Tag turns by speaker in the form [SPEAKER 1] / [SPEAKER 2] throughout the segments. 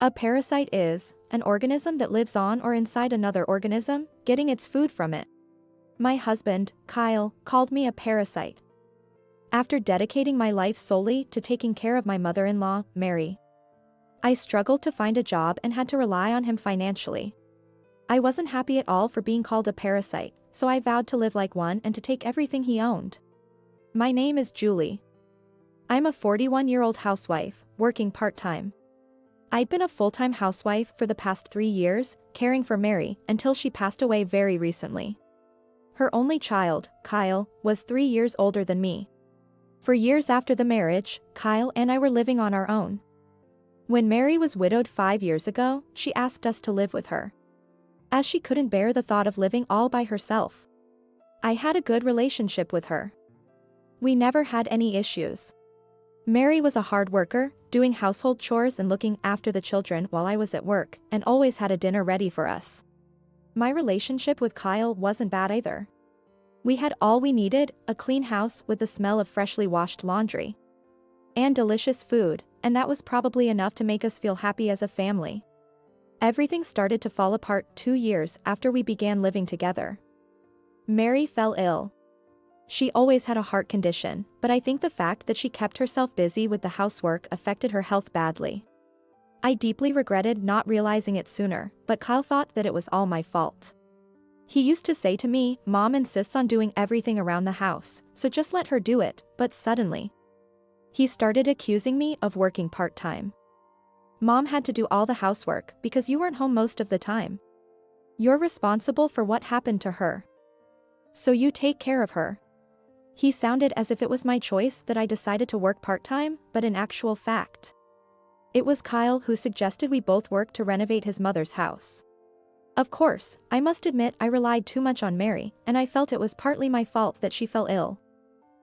[SPEAKER 1] A parasite is an organism that lives on or inside another organism, getting its food from it. My husband, Kyle, called me a parasite. After dedicating my life solely to taking care of my mother-in-law, Mary, I struggled to find a job and had to rely on him financially. I wasn't happy at all for being called a parasite, so I vowed to live like one and to take everything he owned. My name is Julie. I'm a 41-year-old housewife, working part-time. I'd been a full-time housewife for the past 3 years, caring for Mary, until she passed away very recently. Her only child, Kyle, was 3 years older than me. For years after the marriage, Kyle and I were living on our own. When Mary was widowed 5 years ago, she asked us to live with her, as she couldn't bear the thought of living all by herself. I had a good relationship with her. We never had any issues. Mary was a hard worker, doing household chores and looking after the children while I was at work, and always had a dinner ready for us. My relationship with Kyle wasn't bad either. We had all we needed, a clean house with the smell of freshly washed laundry, and delicious food, and that was probably enough to make us feel happy as a family. Everything started to fall apart 2 years after we began living together. Mary fell ill. She always had a heart condition, but I think the fact that she kept herself busy with the housework affected her health badly. I deeply regretted not realizing it sooner, but Kyle thought that it was all my fault. He used to say to me, "Mom insists on doing everything around the house, so just let her do it," but suddenly, he started accusing me of working part-time. "Mom had to do all the housework because you weren't home most of the time. You're responsible for what happened to her, so you take care of her." He sounded as if it was my choice that I decided to work part-time, but in actual fact, it was Kyle who suggested we both work to renovate his mother's house. Of course, I must admit I relied too much on Mary, and I felt it was partly my fault that she fell ill.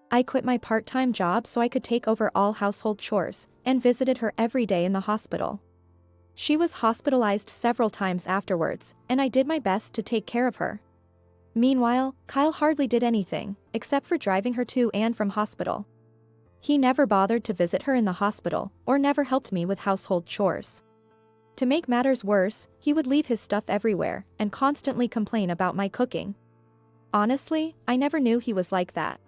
[SPEAKER 1] I quit my part-time job so I could take over all household chores, and visited her every day in the hospital. She was hospitalized several times afterwards, and I did my best to take care of her. Meanwhile, Kyle hardly did anything, except for driving her to and from hospital. He never bothered to visit her in the hospital, or never helped me with household chores. To make matters worse, he would leave his stuff everywhere, and constantly complain about my cooking. Honestly, I never knew he was like that.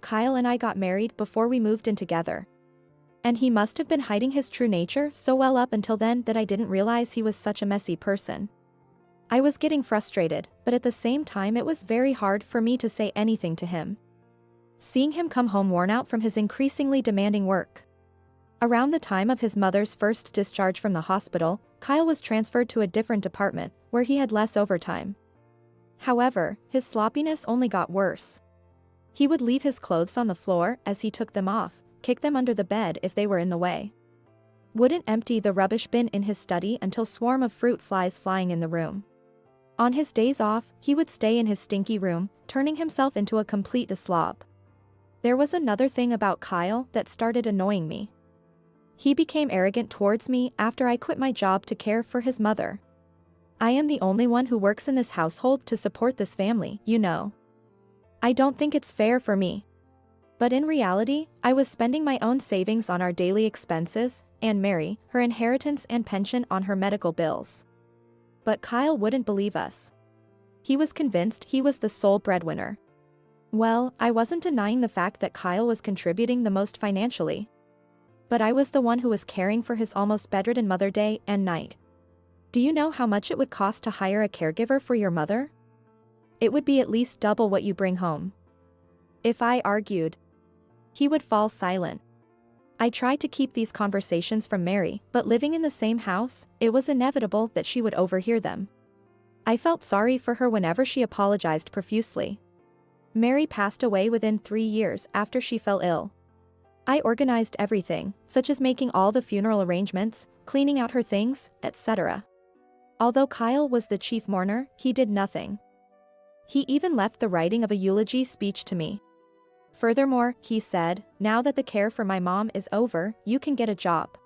[SPEAKER 1] Kyle and I got married before we moved in together, and he must have been hiding his true nature so well up until then that I didn't realize he was such a messy person. I was getting frustrated, but at the same time it was very hard for me to say anything to him. Seeing him come home worn out from his increasingly demanding work. Around the time of his mother's first discharge from the hospital, Kyle was transferred to a different department, where he had less overtime. However, his sloppiness only got worse. He would leave his clothes on the floor as he took them off, kick them under the bed if they were in the way. Wouldn't empty the rubbish bin in his study until swarm of fruit flies flying in the room. On his days off, he would stay in his stinky room, turning himself into a complete slob. There was another thing about Kyle that started annoying me. He became arrogant towards me after I quit my job to care for his mother. "I am the only one who works in this household to support this family, you know. I don't think it's fair for me." But in reality, I was spending my own savings on our daily expenses, and Mary, her inheritance and pension on her medical bills. But Kyle wouldn't believe us. He was convinced he was the sole breadwinner. Well, I wasn't denying the fact that Kyle was contributing the most financially. But I was the one who was caring for his almost bedridden mother day and night. "Do you know how much it would cost to hire a caregiver for your mother? It would be at least double what you bring home." If I argued, he would fall silent. I tried to keep these conversations from Mary, but living in the same house, it was inevitable that she would overhear them. I felt sorry for her whenever she apologized profusely. Mary passed away within 3 years after she fell ill. I organized everything, such as making all the funeral arrangements, cleaning out her things, etc. Although Kyle was the chief mourner, he did nothing. He even left the writing of a eulogy speech to me. Furthermore, he said, "Now that the care for my mom is over, you can get a job."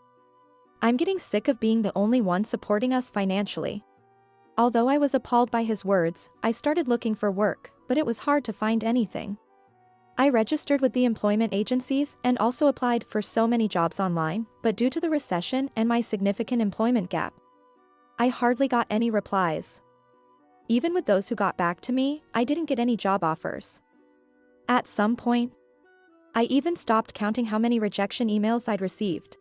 [SPEAKER 1] I'm getting sick of being the only one supporting us financially. Although I was appalled by his words, I started looking for work, but it was hard to find anything. I registered with the employment agencies and also applied for so many jobs online, but due to the recession and my significant employment gap, I hardly got any replies. Even with those who got back to me, I didn't get any job offers. At some point, I even stopped counting how many rejection emails I'd received.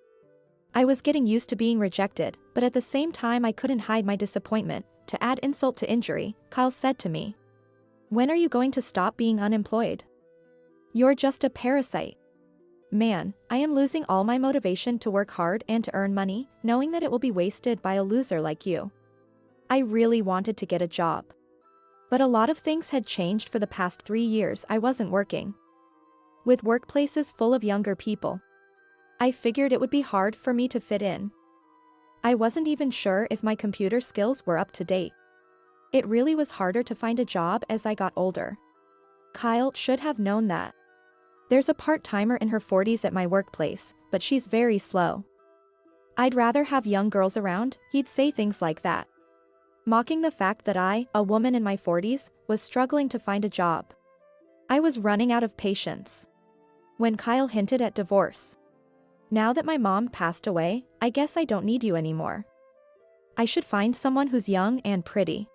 [SPEAKER 1] I was getting used to being rejected, but at the same time I couldn't hide my disappointment. To add insult to injury, Kyle said to me, "When are you going to stop being unemployed? You're just a parasite." Man, I am losing all my motivation to work hard and to earn money, knowing that it will be wasted by a loser like you. I really wanted to get a job. But a lot of things had changed for the past 3 years I wasn't working. With workplaces full of younger people, I figured it would be hard for me to fit in. I wasn't even sure if my computer skills were up to date. It really was harder to find a job as I got older. Kyle should have known that. There's a part-timer in her 40s at my workplace, but she's very slow. I'd rather have young girls around, he'd say things like that, mocking the fact that I, a woman in my 40s, was struggling to find a job. I was running out of patience when Kyle hinted at divorce. "Now that my mom passed away, I guess I don't need you anymore. I should find someone who's young and pretty.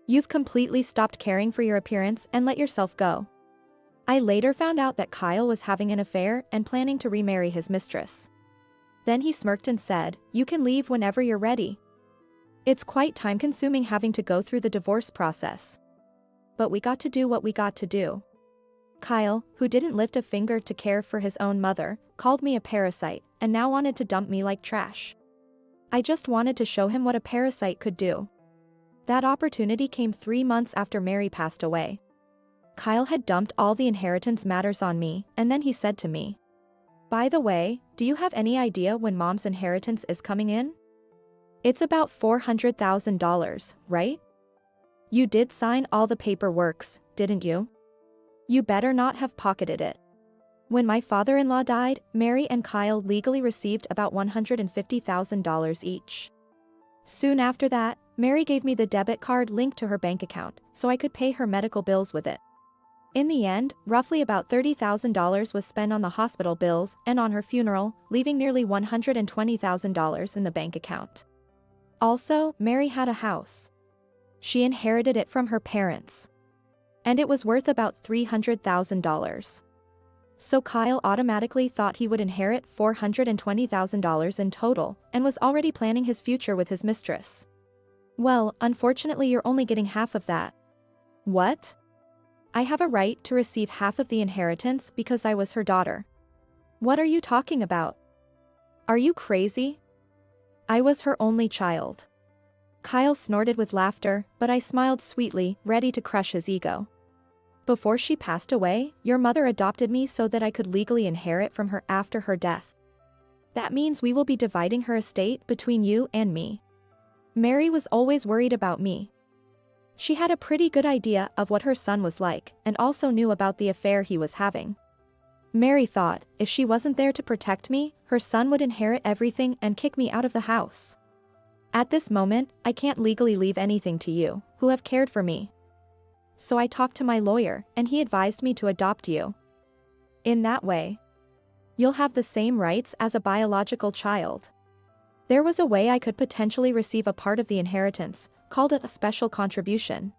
[SPEAKER 1] You've completely stopped caring for your appearance and let yourself go." I later found out that Kyle was having an affair and planning to remarry his mistress. Then he smirked and said, "You can leave whenever you're ready." It's quite time-consuming having to go through the divorce process. But we got to do what we got to do. Kyle, who didn't lift a finger to care for his own mother, called me a parasite, and now wanted to dump me like trash. I just wanted to show him what a parasite could do. That opportunity came 3 months after Mary passed away. Kyle had dumped all the inheritance matters on me, and then he said to me, "By the way, do you have any idea when mom's inheritance is coming in? It's about $400,000, right? You did sign all the paperworks, didn't you? You better not have pocketed it." When my father-in-law died, Mary and Kyle legally received about $150,000 each. Soon after that, Mary gave me the debit card linked to her bank account, so I could pay her medical bills with it. In the end, roughly about $30,000 was spent on the hospital bills and on her funeral, leaving nearly $120,000 in the bank account. Also, Mary had a house. She inherited it from her parents, and it was worth about $300,000. So Kyle automatically thought he would inherit $420,000 in total, and was already planning his future with his mistress. "Well, unfortunately you're only getting half of that." "What?" "I have a right to receive half of the inheritance because I was her daughter." "What are you talking about? Are you crazy? I was her only child." Kyle snorted with laughter, but I smiled sweetly, ready to crush his ego. "Before she passed away, your mother adopted me so that I could legally inherit from her after her death. That means we will be dividing her estate between you and me." Mary was always worried about me. She had a pretty good idea of what her son was like, and also knew about the affair he was having. Mary thought, if she wasn't there to protect me, her son would inherit everything and kick me out of the house. At this moment, I can't legally leave anything to you, who have cared for me. So I talked to my lawyer, and he advised me to adopt you. In that way, you'll have the same rights as a biological child. There was a way I could potentially receive a part of the inheritance, called it a special contribution.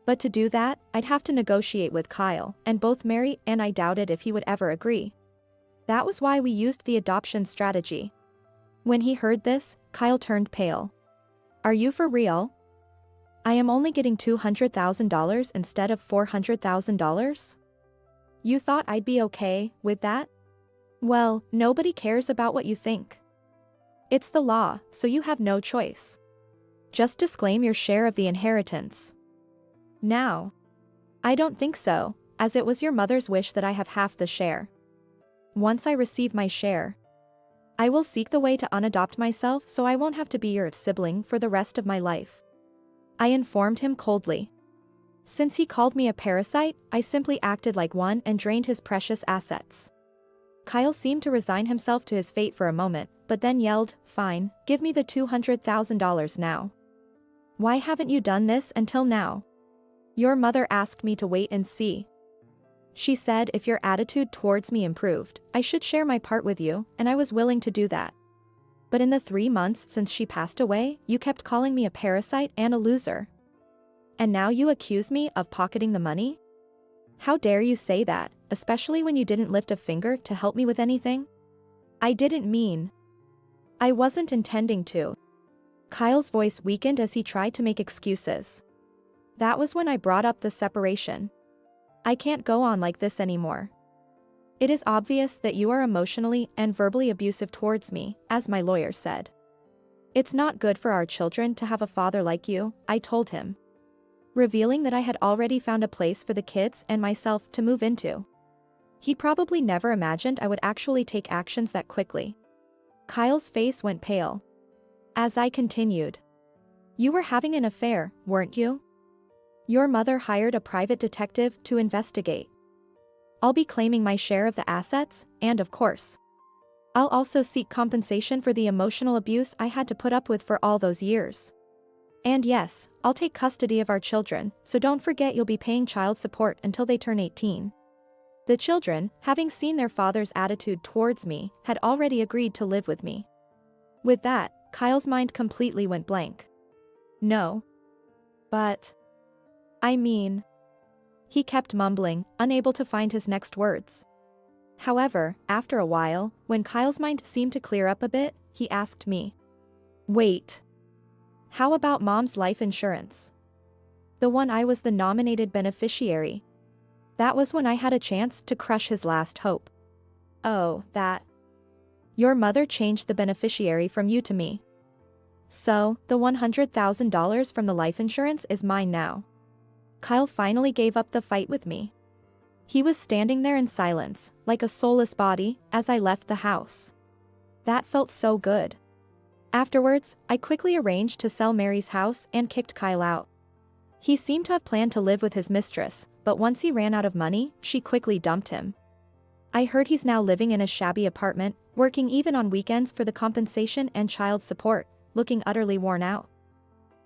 [SPEAKER 1] But to do that, I'd have to negotiate with Kyle, and both Mary and I doubted if he would ever agree. That was why we used the adoption strategy. When he heard this, Kyle turned pale. "Are you for real? I am only getting $200,000 instead of $400,000? You thought I'd be okay with that? Well, nobody cares about what you think. It's the law, so you have no choice. Just disclaim your share of the inheritance." "Now, I don't think so, as it was your mother's wish that I have half the share. Once I receive my share, I will seek the way to unadopt myself so I won't have to be your sibling for the rest of my life," I informed him coldly. Since he called me a parasite, I simply acted like one and drained his precious assets. Kyle seemed to resign himself to his fate for a moment, but then yelled, "Fine, give me the $200,000 now. Why haven't you done this until now? Your mother asked me to wait and see." She said if your attitude towards me improved, I should share my part with you, and I was willing to do that. But in the 3 months since she passed away, you kept calling me a parasite and a loser. And now you accuse me of pocketing the money? How dare you say that, especially when you didn't lift a finger to help me with anything? I didn't mean. I wasn't intending to. Kyle's voice weakened as he tried to make excuses. That was when I brought up the separation. I can't go on like this anymore. It is obvious that you are emotionally and verbally abusive towards me, as my lawyer said. It's not good for our children to have a father like you, I told him, revealing that I had already found a place for the kids and myself to move into. He probably never imagined I would actually take actions that quickly. Kyle's face went pale. As I continued. You were having an affair, weren't you? Your mother hired a private detective to investigate. I'll be claiming my share of the assets, and of course, I'll also seek compensation for the emotional abuse I had to put up with for all those years. And yes, I'll take custody of our children, so don't forget you'll be paying child support until they turn 18. The children, having seen their father's attitude towards me, had already agreed to live with me. With that, Kyle's mind completely went blank. No. But. I mean. He kept mumbling, unable to find his next words. However, after a while, when Kyle's mind seemed to clear up a bit, he asked me. Wait. How about Mom's life insurance? The one I was the nominated beneficiary. That was when I had a chance to crush his last hope. Oh, that. Your mother changed the beneficiary from you to me. So, the $100,000 from the life insurance is mine now. Kyle finally gave up the fight with me. He was standing there in silence, like a soulless body, as I left the house. That felt so good. Afterwards, I quickly arranged to sell Mary's house and kicked Kyle out. He seemed to have planned to live with his mistress, but once he ran out of money, she quickly dumped him. I heard he's now living in a shabby apartment, working even on weekends for the compensation and child support, looking utterly worn out.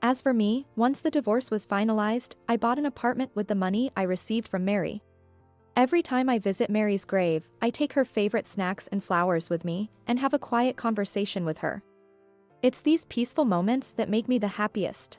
[SPEAKER 1] As for me, once the divorce was finalized, I bought an apartment with the money I received from Mary. Every time I visit Mary's grave, I take her favorite snacks and flowers with me, and have a quiet conversation with her. It's these peaceful moments that make me the happiest.